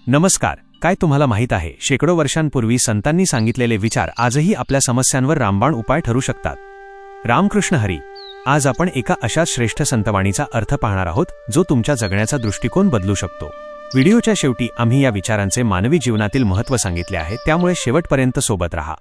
नमस्कार. काय तुम्हाला माहीत आहे, शेकडो वर्षांपूर्वी संतांनी सांगितलेले विचार आजही आपल्या समस्यांवर रामबाण उपाय ठरू शकतात. रामकृष्ण हरी. आज आपण एका अशा श्रेष्ठ संतवाणीचा अर्थ पाहणार आहोत जो तुमच्या जगण्याचा दृष्टिकोन बदलू शकतो. व्हिडिओच्या शेवटी आम्ही या विचारांचे मानवी जीवनातील महत्त्व सांगितले आहे, त्यामुळे शेवटपर्यंत सोबत राहा.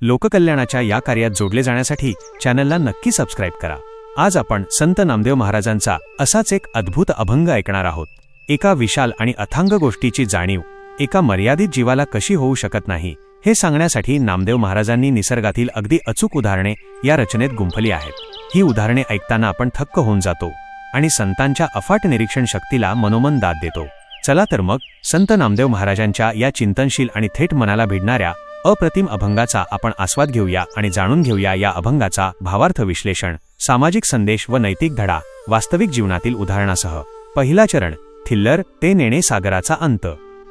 लोककल्याणाच्या या कार्यात जोडले जाण्यासाठी चॅनलला नक्की सबस्क्राईब करा. आज आपण संत नामदेव महाराजांचा असाच एक अद्भुत अभंग ऐकणार आहोत. एका विशाल आणि अथांग गोष्टीची जाणीव एका मर्यादित जीवाला कशी होऊ शकत नाही हे सांगण्यासाठी नामदेव महाराजांनी निसर्गातील अगदी अचूक उदाहरणे या रचनेत गुंफली आहेत. ही उदाहरणे ऐकताना आपण थक्क होऊन जातो आणि संतांच्या अफाट निरीक्षण शक्तीला मनोमन दाद देतो. चला तर मग संत नामदेव महाराजांच्या या चिंतनशील आणि थेट मनाला भिडणाऱ्या अप्रतिम अभंगाचा आपण आस्वाद घेऊया आणि जाणून घेऊया या अभंगाचा भावार्थ विश्लेषण, सामाजिक संदेश व नैतिक धडा वास्तविक जीवनातील उदाहरणासह. पहिला चरण. थिल्लर ते नेणे सागराचा अंत,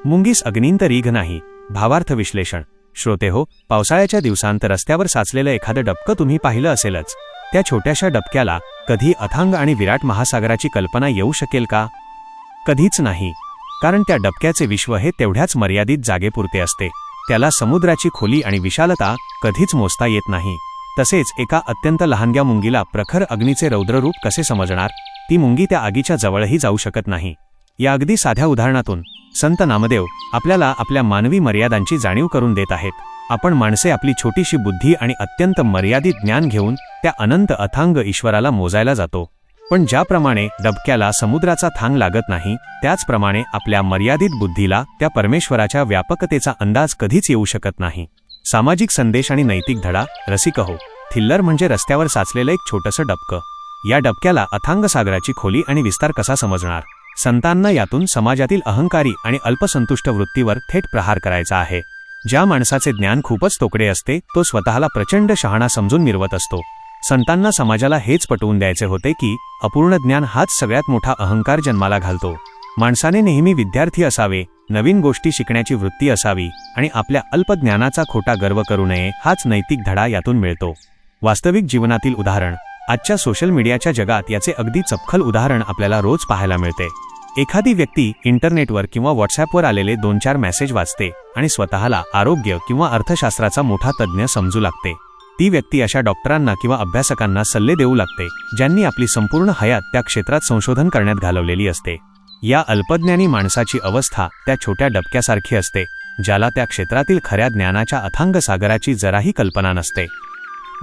मुंगीस अग्नींत रीघ नाही. भावार्थ विश्लेषण. श्रोते हो, पावसाळ्याच्या दिवसांत रस्त्यावर साचलेलं एखादं डबकं तुम्ही पाहिलं असेलच. त्या छोट्याशा डबक्याला कधी अथांग आणि विराट महासागराची कल्पना येऊ शकेल का? कधीच नाही. कारण त्या डबक्याचे विश्व हे तेवढ्याच मर्यादित जागेपुरते असते. त्याला समुद्राची खोली आणि विशालता कधीच मोजता येत नाही. तसेच एका अत्यंत लहानग्या मुंगीला प्रखर अग्नीचे रौद्ररूप कसे समजणार? ती मुंगी त्या आगीच्या जवळही जाऊ शकत नाही. या अगदी साध्या उदाहरणातून संत नामदेव आपल्याला आपल्या मानवी मर्यादांची जाणीव करून देत आहेत. आपण माणसे आपली छोटीशी बुद्धी आणि अत्यंत मर्यादित ज्ञान घेऊन त्या अनंत अथांग ईश्वराला मोजायला जातो. पण ज्याप्रमाणे डबक्याला समुद्राचा थांग लागत नाही, त्याचप्रमाणे आपल्या मर्यादित बुद्धीला त्या परमेश्वराच्या व्यापकतेचा अंदाज कधीच येऊ शकत नाही. सामाजिक संदेश आणि नैतिक धडा. रसिक हो, थिल्लर म्हणजे रस्त्यावर साचलेलं एक छोटंसं डबकं. या डबक्याला अथांग सागराची खोली आणि विस्तार कसा समजणार? संतांना यातून समाजातील अहंकारी आणि अल्पसंतुष्ट वृत्तीवर थेट प्रहार करायचा आहे. ज्या माणसाचे ज्ञान खूपच तोकडे असते, तो स्वतःला प्रचंड शहाणा समजून मिरवत असतो. संतांना समाजाला हेच पटवून द्यायचे होते की अपूर्ण ज्ञान हाच सगळ्यात मोठा अहंकार जन्माला घालतो. माणसाने नेहमी विद्यार्थी असावे, नवीन गोष्टी शिकण्याची वृत्ती असावी आणि आपल्या अल्पज्ञानाचा खोटा गर्व करू नये, हाच नैतिक धडा यातून मिळतो. वास्तविक जीवनातील उदाहरण. आजच्या सोशल मीडियाच्या जगात याचे अगदी चपखल उदाहरण आपल्याला रोज पाहायला मिळते. एखादी व्यक्ती इंटरनेटवर किंवा व्हॉट्सॲपवर आलेले 2-4 मेसेज वाचते आणि स्वतःला आरोग्य किंवा अर्थशास्त्राचा मोठा तज्ज्ञ समजू लागते. ती व्यक्ती अशा डॉक्टरांना किंवा अभ्यासकांना सल्ले देऊ लागते ज्यांनी आपली संपूर्ण हयात त्या क्षेत्रात संशोधन करण्यात घालवलेली असते. या अल्पज्ञानी माणसाची अवस्था त्या छोट्या डबक्यासारखी असते, ज्याला त्या क्षेत्रातील खऱ्या ज्ञानाच्या अथांग सागराची जराही कल्पना नसते.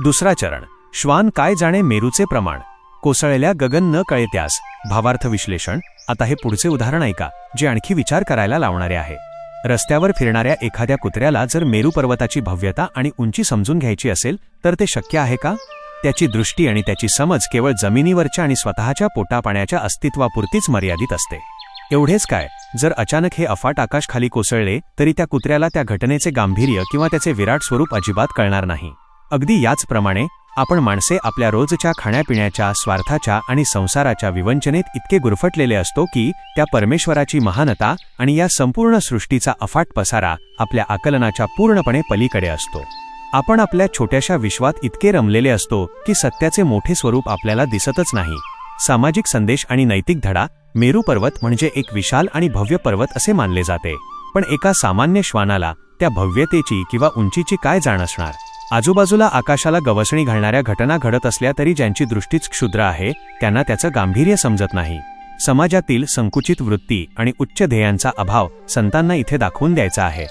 दुसरा चरण. श्वान काय जाणे मेरूचे प्रमाण, कोसळल्या गगन न कळे त्यास. भावार्थ विश्लेषण. आता हे पुढचे उदाहरण ऐका, जे आणखी विचार करायला लावणारे आहे. रस्त्यावर फिरणाऱ्या एखाद्या कुत्र्याला जर मेरू पर्वताची भव्यता आणि उंची समजून घ्यायची असेल तर ते शक्य आहे का? त्याची दृष्टी आणि त्याची समज केवळ जमिनीवरच्या आणि स्वतःच्या पोटापाण्याच्या अस्तित्वापुरतीच मर्यादित असते. एवढेच काय, जर अचानक हे अफाट आकाश खाली कोसळले तरी त्या कुत्र्याला त्या घटनेचे गांभीर्य किंवा त्याचे विराट स्वरूप अजिबात कळणार नाही. अगदी याचप्रमाणे आपण माणसे आपल्या रोजच्या खाण्यापिण्याच्या, स्वार्थाच्या आणि संसाराच्या विवंचनेत इतके गुरफटलेले असतो की त्या परमेश्वराची महानता आणि या संपूर्ण सृष्टीचा अफाट पसारा आपल्या आकलनाच्या पूर्णपणे पलीकडे असतो. आपण आपल्या छोट्याशा विश्वात इतके रमलेले असतो की सत्याचे मोठे स्वरूप आपल्याला दिसतच नाही. सामाजिक संदेश आणि नैतिक धडा. मेरू पर्वत म्हणजे एक विशाल आणि भव्य पर्वत असे मानले जाते, पण एका सामान्य श्वानाला त्या भव्यतेची किंवा उंचीची काय जाण असणार? आजूबाजूला आकाशाला गवसणी घालणाऱ्या घटना घडत असल्या तरी ज्यांची दृष्टीच क्षुद्र आहे त्यांना त्याचं गांभीर्य समजत नाही. समाजातील संकुचित वृत्ती आणि उच्च ध्येयांचा अभाव संतांना इथे दाखवून द्यायचा आहे.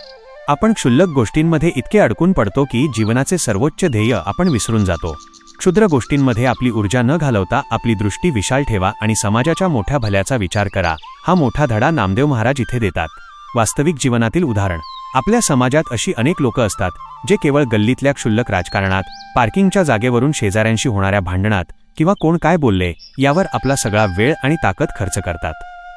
आपण क्षुल्लक गोष्टींमध्ये इतके अडकून पडतो की जीवनाचे सर्वोच्च ध्येय आपण विसरून जातो. क्षुद्र गोष्टींमध्ये आपली ऊर्जा न घालवता आपली दृष्टी विशाल ठेवा आणि समाजाच्या मोठ्या भल्याचा विचार करा. हा मोठा धडा नामदेव महाराज इथे देतात. वास्तविक जीवनातील उदाहरण. आपल्या समाजात अशी अनेक लोक असतात जे केवळ गल्लीतल्या क्षुल्लक राजकारणात, पार्किंगच्या जागेवरून शेजाऱ्यांशी होणाऱ्या भांडणात किंवा कोण काय बोलले यावर आपला सगळा वेळ आणि ताकद खर्च करतात.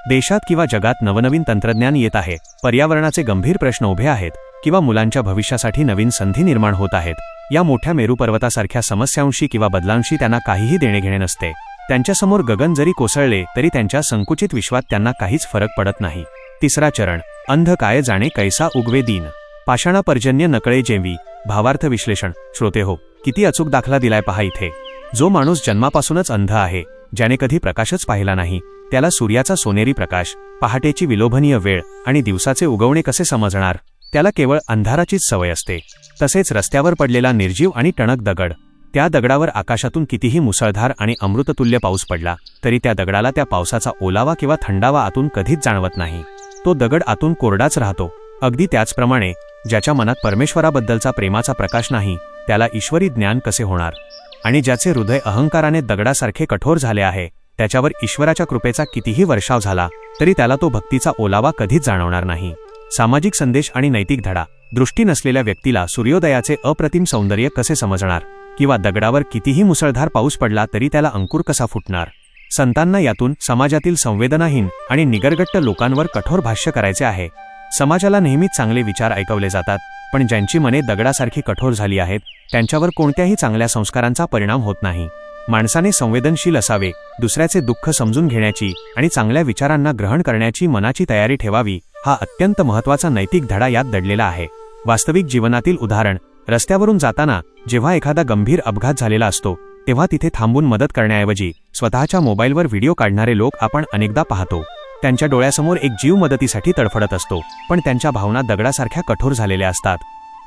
देशात किंवा जगात नवनवीन तंत्रज्ञान येत आहे, पर्यावरणाचे गंभीर प्रश्न उभे आहेत किंवा मुलांच्या भविष्यासाठी नवीन संधी निर्माण होत आहेत. या मोठ्या मेरू पर्वतासारख्या समस्यांशी किंवा बदलांशी त्यांना काहीही देणेघेणे नसते. त्यांच्यासमोर गगन जरी कोसळले तरी त्यांच्या संकुचित विश्वात त्यांना काहीच फरक पडत नाही. तिसरा चरण. अंध काय जाणे कैसा उगवे दीन, पाषाणा पर्जन्य नकळे जेवी. भावार्थ विश्लेषण. श्रोते हो, किती अचूक दाखला दिलाय पहा इथे. जो माणूस जन्मापासूनच अंध आहे, ज्याने कधी प्रकाशच पाहिला नाही त्याला सूर्याचा सोनेरी प्रकाश, पहाटेची विलोभनीय वेळ आणि दिवसाचे उगवणे कसे समजणार? त्याला केवळ अंधाराचीच सवय असते. तसेच रस्त्यावर पडलेला निर्जीव आणि टणक दगड, त्या दगडावर आकाशातून कितीही मुसळधार आणि अमृततुल्य पाऊस पडला तरी त्या दगडाला त्या पावसाचा ओलावा किंवा थंडावा आतून कधीच जाणवत नाही. तो दगड आतून कोरडाच राहतो. अगदी त्याचप्रमाणे ज्याच्या मनात परमेश्वराबद्दलचा प्रेमाचा प्रकाश नाही त्याला ईश्वरी ज्ञान कसे होणार? आणि ज्याचे हृदय अहंकाराने दगडासारखे कठोर झाले आहे त्याच्यावर ईश्वराच्या कृपेचा कितीही वर्षाव झाला तरी त्याला तो भक्तीचा ओलावा कधीच जाणवणार नाही. सामाजिक संदेश आणि नैतिक धडा. दृष्टी नसलेल्या व्यक्तीला सूर्योदयाचे अप्रतिम सौंदर्य कसे समजणार? किंवा दगडावर कितीही मुसळधार पाऊस पडला तरी त्याला अंकुर कसा फुटणार? संतांना यातून समाजातील संवेदनाहीन आणि निगरगट्ट लोकांवर कठोर भाष्य करायचे आहे. समाजाला नेहमीच चांगले विचार ऐकवले जातात, पण ज्यांची मने दगडासारखी कठोर झाली आहेत त्यांच्यावर कोणत्याही चांगल्या संस्कारांचा परिणाम होत नाही. माणसाने संवेदनशील असावे, दुसऱ्याचे दुःख समजून घेण्याची आणि चांगल्या विचारांना ग्रहण करण्याची मनाची तयारी ठेवावी, हा अत्यंत महत्त्वाचा नैतिक धडा यात दडलेला आहे. वास्तविक जीवनातील उदाहरण. रस्त्यावरून जाताना जेव्हा एखादा गंभीर अपघात झालेला असतो तेव्हा तिथे थांबून मदत करण्याऐवजी स्वतःच्या मोबाईलवर व्हिडिओ काढणारे लोक आपण अनेकदा पाहतो. त्यांच्या डोळ्यासमोर एक जीव मदतीसाठी तडफडत असतो, पण त्यांच्या भावना दगडासारख्या कठोर झालेल्या असतात.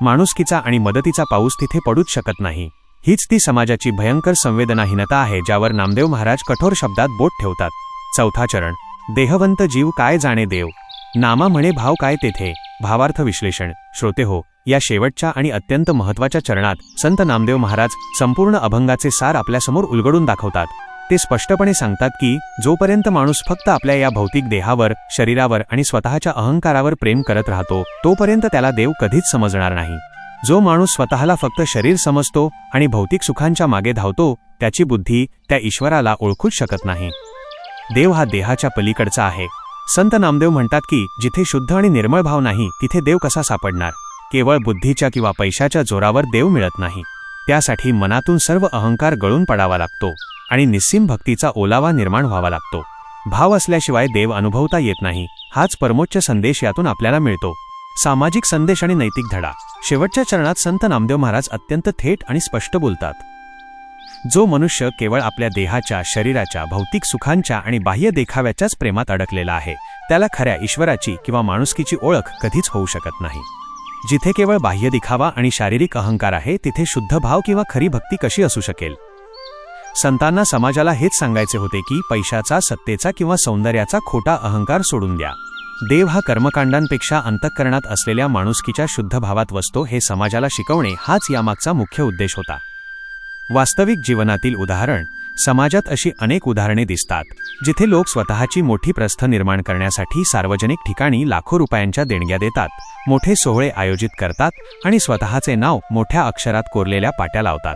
माणुसकीचा आणि मदतीचा पाऊस तिथे पडूच शकत नाही. हीच ती समाजाची भयंकर संवेदनाहीनता आहे ज्यावर नामदेव महाराज कठोर शब्दात बोट ठेवतात. चौथा चरण. देहवंत जीव काय जाणे देव, नामा म्हणे भाव काय तेथे. भावार्थ विश्लेषण. श्रोते हो, या शेवटच्या आणि अत्यंत महत्त्वाच्या चरणात संत नामदेव महाराज संपूर्ण अभंगाचे सार आपल्यासमोर उलगडून दाखवतात. ते स्पष्टपणे सांगतात की जोपर्यंत माणूस फक्त आपल्या या भौतिक देहावर, शरीरावर आणि स्वतःच्या अहंकारावर प्रेम करत राहतो तोपर्यंत त्याला देव कधीच समजणार नाही. जो माणूस स्वतःला फक्त शरीर समजतो आणि भौतिक सुखांच्या मागे धावतो त्याची बुद्धी त्या ईश्वराला ओळखूच शकत नाही. देव हा देहाच्या पलीकडचा आहे. संत नामदेव म्हणतात की जिथे शुद्ध आणि निर्मळ भाव नाही तिथे देव कसा सापडणार? केवळ बुद्धीच्या किंवा पैशाच्या जोरावर देव मिळत नाही. त्यासाठी मनातून सर्व अहंकार गळून पडावा लागतो आणि निस्सीम भक्तीचा ओलावा निर्माण व्हावा लागतो. भाव असल्याशिवाय देव अनुभवता येत नाही, हाच परमोच्च संदेश यातून आपल्याला मिळतो. सामाजिक संदेश आणि नैतिक धडा. शेवटच्या चरणात संत नामदेव महाराज अत्यंत थेट आणि स्पष्ट बोलतात. जो मनुष्य केवळ आपल्या देहाच्या, शरीराच्या, भौतिक सुखांच्या आणि बाह्य देखाव्याच्याच प्रेमात अडकलेला आहे त्याला खऱ्या ईश्वराची किंवा माणुसकीची ओळख कधीच होऊ शकत नाही. जिथे केवळ बाह्य दिखावा आणि शारीरिक अहंकार आहे तिथे शुद्ध भाव किंवा खरी भक्ती कशी असू शकेल? संतांना समाजाला हेच सांगायचे होते की पैशाचा, सत्तेचा किंवा सौंदर्याचा खोटा अहंकार सोडून द्या. देव हा कर्मकांडांपेक्षा अंतःकरणात असलेल्या माणुसकीच्या शुद्ध भावात वसतो हे समाजाला शिकवणे हाच यामागचा मुख्य उद्देश होता. वास्तविक जीवनातील उदाहरण. समाजात अशी अनेक उदाहरणे दिसतात जिथे लोक स्वतःची मोठी प्रस्थ निर्माण करण्यासाठी सार्वजनिक ठिकाणी लाखो रुपयांच्या देणग्या देतात, मोठे सोहळे आयोजित करतात आणि स्वतःचे नाव मोठ्या अक्षरात कोरलेल्या पाट्या लावतात.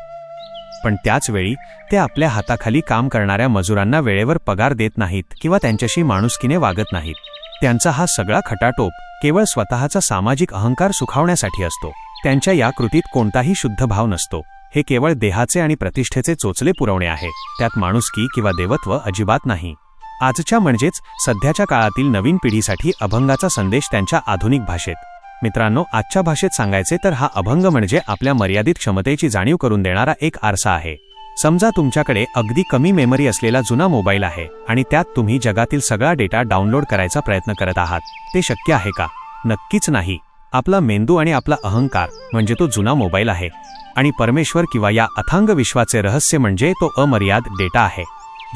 पण त्याच वेळी ते आपल्या हाताखाली काम करणाऱ्या मजुरांना वेळेवर पगार देत नाहीत किंवा त्यांच्याशी माणुसकीने वागत नाहीत. त्यांचा हा सगळा खटाटोप केवळ स्वतःचा सामाजिक अहंकार सुखावण्यासाठी असतो. त्यांच्या या कृतीत कोणताही शुद्ध भाव नसतो. हे केवळ देहाचे आणि प्रतिष्ठेचे चोचले पुरवणे आहे. त्यात माणुसकी किंवा देवत्व अजिबात नाही. आजच्या म्हणजेच सध्याच्या काळातील नवीन पिढीसाठी अभंगाचा संदेश त्यांच्या आधुनिक भाषेत. मित्रांनो, आजच्या भाषेत सांगायचे तर हा अभंग म्हणजे आपल्या मर्यादित क्षमतेची जाणीव करून देणारा एक आरसा आहे. समजा तुमच्याकडे अगदी कमी मेमरी असलेला जुना मोबाईल आहे आणि त्यात तुम्ही जगातील सगळा डेटा डाउनलोड करायचा प्रयत्न करत आहात. ते शक्य आहे का? नक्कीच नाही. आपला मेंदू आणि आपला अहंकार म्हणजे तो जुना मोबाईल आहे आणि परमेश्वर किंवा या अथांग विश्वाचे रहस्य म्हणजे तो अमर्याद डेटा आहे.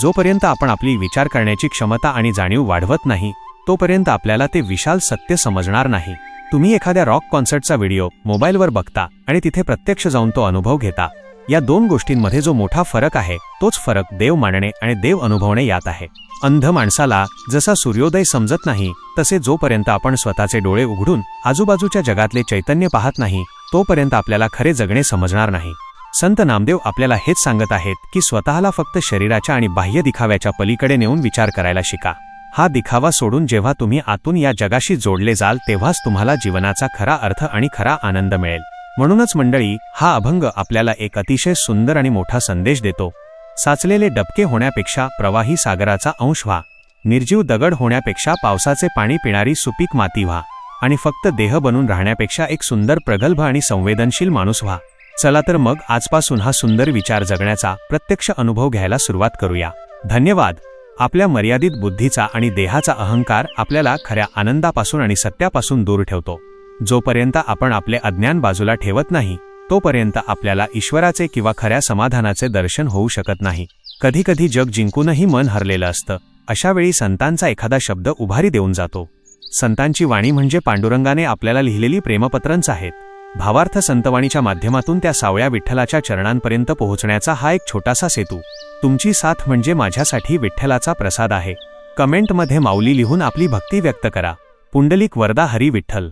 जोपर्यंत आपण आपली विचार करण्याची क्षमता आणि जाणीव वाढवत नाही तोपर्यंत आपल्याला ते विशाल सत्य समजणार नाही. तुम्ही एखाद्या रॉक कॉन्सर्टचा व्हिडिओ मोबाईलवर बघता आणि तिथे प्रत्यक्ष जाऊन तो अनुभव घेता. या दोन गोष्टींमध्ये जो मोठा फरक आहे तोच फरक देव मानणे आणि देव अनुभवणे यात आहे. अंध माणसाला जसा सूर्योदय समजत नाही तसे जोपर्यंत आपण स्वतःचे डोळे उघडून आजूबाजूच्या जगातले चैतन्य पाहत नाही तोपर्यंत आपल्याला खरे जगणे समजणार नाही. संत नामदेव आपल्याला हेच सांगत आहेत की स्वतःला फक्त शरीराच्या आणि बाह्य दिखाव्याच्या पलीकडे नेऊन विचार करायला शिका. हा दिखावा सोडून जेव्हा तुम्ही आतून या जगाशी जोडले जाल तेव्हाच तुम्हाला जीवनाचा खरा अर्थ आणि खरा आनंद मिळेल. म्हणूनच मंडळी, हा अभंग आपल्याला एक अतिशय सुंदर आणि मोठा संदेश देतो. साचलेले डबके होण्यापेक्षा प्रवाही सागराचा अंश व्हा. निर्जीव दगड होण्यापेक्षा पावसाचे पाणी पिणारी सुपीक माती व्हा. आणि फक्त देह बनून राहण्यापेक्षा एक सुंदर, प्रगल्भ आणि संवेदनशील माणूस व्हा. चला तर मग आजपासून हा सुंदर विचार जगण्याचा प्रत्यक्ष अनुभव घ्यायला सुरुवात करूया. धन्यवाद. आपल्या मर्यादित बुद्धीचा आणि देहाचा अहंकार आपल्याला खऱ्या आनंदापासून आणि सत्यापासून दूर ठेवतो. जोपर्यंत आपण आपले अज्ञान बाजूला ठेवत नाही तोपर्यंत आपल्याला ईश्वराचे किंवा खऱ्या समाधानाचे दर्शन होऊ शकत नाही. कधीकधी जग जिंकूनही मन हरलेलं असतं. अशावेळी संतांचा एखादा शब्द उभारी देऊन जातो. संतांची वाणी म्हणजे पांडुरंगाने आपल्याला लिहिलेली प्रेमपत्रंच आहेत. भावार्थ संतवाणीच्या माध्यमातून त्या सावळ्या विठ्ठलाच्या चरणांपर्यंत पोहोचण्याचा हा एक छोटासा सेतू. तुमची साथ म्हणजे माझ्यासाठी विठ्ठलाचा प्रसाद आहे. कमेंटमध्ये माऊली लिहून आपली भक्ती व्यक्त करा. पुंडलिक वरदा हरी विठ्ठल.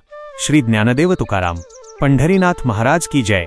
श्री ज्ञानदेव तुकाराम. पंढरीनाथ महाराज की जय.